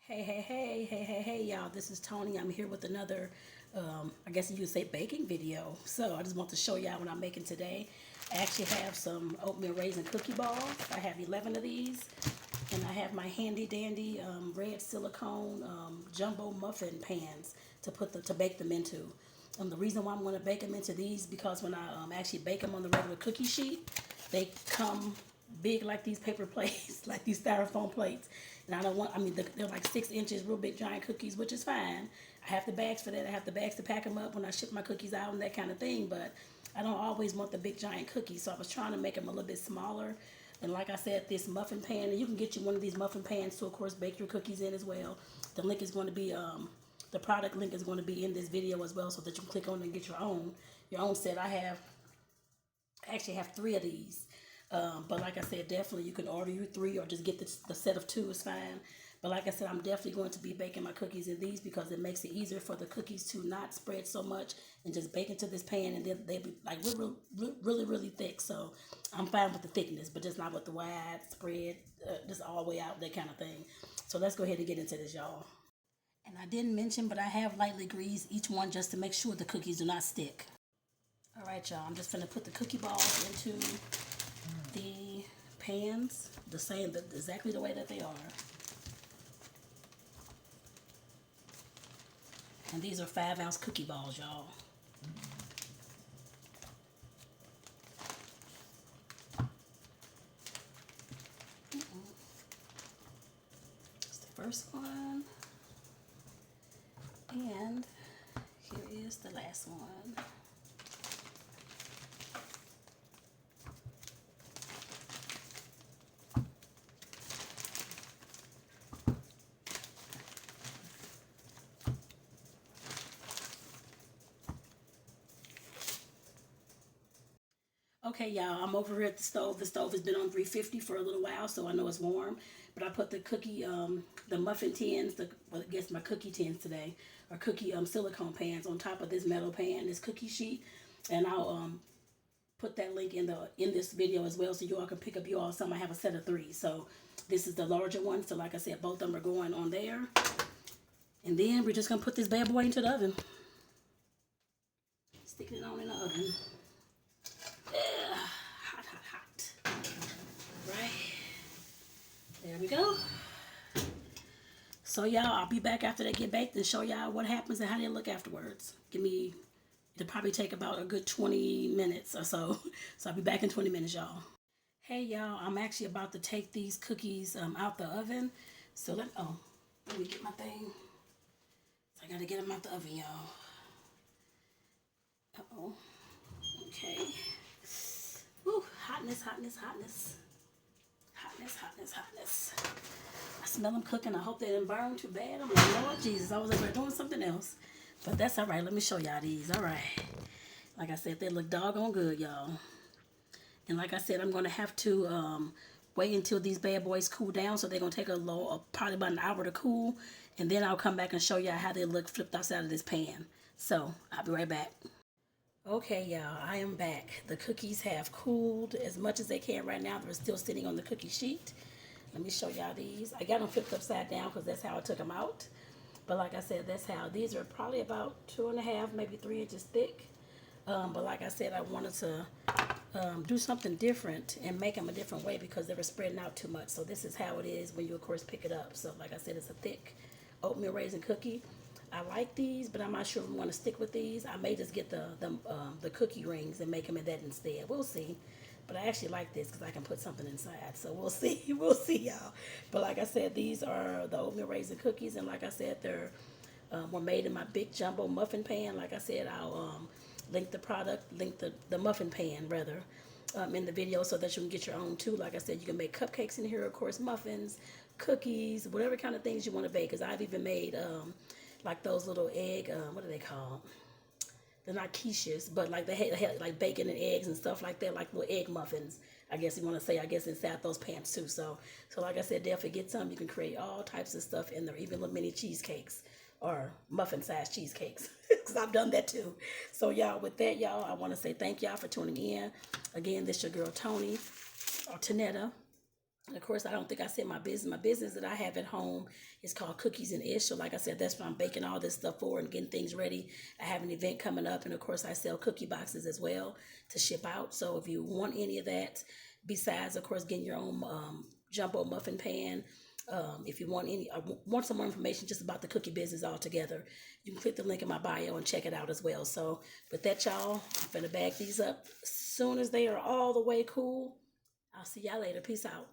Hey, y'all. This is Toni. I'm here with another, I guess you could say baking video. So I just want to show y'all what I'm making today. I actually have some oatmeal raisin cookie balls. I have 11 of these. And I have my handy dandy red silicone jumbo muffin pans to bake them into. The reason why I'm going to bake them into these because when I actually bake them on the regular cookie sheet, they come big like these paper plates, like these styrofoam plates. And I don't want, I mean, they're like 6 inches, real big giant cookies, which is fine. I have the bags for that. I have the bags to pack them up when I ship my cookies out and that kind of thing. But I don't always want the big giant cookies. So I was trying to make them a little bit smaller. And like I said, this muffin pan, and you can get you one of these muffin pans to, of course, bake your cookies in as well. The link is going to be, the product link is going to be in this video as well so that you can click on it and get your own set. I actually have 3 of these. But like I said, definitely you can order you 3 or just get the set of 2 is fine. But like I said, I'm definitely going to be baking my cookies in these because it makes it easier for the cookies to not spread so much and just bake into this pan, and they'll be like really thick. So I'm fine with the thickness, but just not with the wide spread, just all the way out, that kind of thing. So let's go ahead and get into this, y'all. And I didn't mention, but I have lightly greased each one just to make sure the cookies do not stick. All right, y'all, I'm just gonna put the cookie balls into the pans exactly the way that they are. And these are 5-ounce cookie balls, y'all. That's the first one. And here is the last one. Okay, y'all, I'm over here at the stove. The stove has been on 350 for a little while, so I know it's warm. But I put the cookie, the muffin tins, I guess my cookie tins today, or cookie silicone pans on top of this metal pan, this cookie sheet. And I'll put that link in this video as well so you all can pick up some. I have a set of 3. So this is the larger one. So like I said, both of them are going on there. And then we're just going to put this bad boy into the oven. Sticking it on in the oven. Hot. Right. There we go. So y'all, I'll be back after they get baked and show y'all what happens and how they look afterwards. It'll probably take about a good 20 minutes or so. So I'll be back in 20 minutes, y'all. Hey y'all, I'm actually about to take these cookies out the oven. So let me get my thing. So I gotta get them out the oven, y'all. Okay. Woo, hotness. I smell them cooking. I hope they didn't burn too bad. I'm like, Lord Jesus, I was over there doing something else. But that's all right. Let me show y'all these. All right. Like I said, they look doggone good, y'all. And like I said, I'm going to have to wait until these bad boys cool down. So they're going to take probably about an hour to cool. And then I'll come back and show y'all how they look flipped outside of this pan. So I'll be right back. Okay, y'all, I am back. The cookies have cooled as much as they can right now. They're still sitting on the cookie sheet. Let me show y'all these. I got them flipped upside down because that's how I took them out. But like I said, that's how. These are probably about 2.5, maybe 3 inches thick. But like I said, I wanted to do something different and make them a different way because they were spreading out too much. So this is how it is when you, of course, pick it up. So like I said, it's a thick oatmeal raisin cookie. I like these, but I'm not sure if I want to stick with these. I may just get the cookie rings and make them in that instead. We'll see. But I actually like this because I can put something inside. So we'll see. We'll see, y'all. But like I said, these are the oatmeal raisin cookies. And like I said, were made in my big jumbo muffin pan. Like I said, I'll link the muffin pan, rather, in the video so that you can get your own too. Like I said, you can make cupcakes in here, of course, muffins, cookies, whatever kind of things you want to bake. Because I've even made like those little egg, what are they called? They're not quiches, but like they had like bacon and eggs and stuff like that, like little egg muffins. I guess you want to say, I guess inside those pans too. So like I said, definitely get some. You can create all types of stuff in there, even little mini cheesecakes or muffin-sized cheesecakes, because I've done that too. So y'all, with that, y'all, I want to say thank y'all for tuning in. Again, this your girl Toni, or Tonetta. And of course, I don't think I said my business. My business that I have at home is called Cookies and Ish. So like I said, that's what I'm baking all this stuff for and getting things ready. I have an event coming up. And of course, I sell cookie boxes as well to ship out. So if you want any of that, besides, of course, getting your own jumbo muffin pan, if you want want some more information just about the cookie business altogether, you can click the link in my bio and check it out as well. So with that, y'all, I'm finna bag these up as soon as they are all the way cool. I'll see y'all later. Peace out.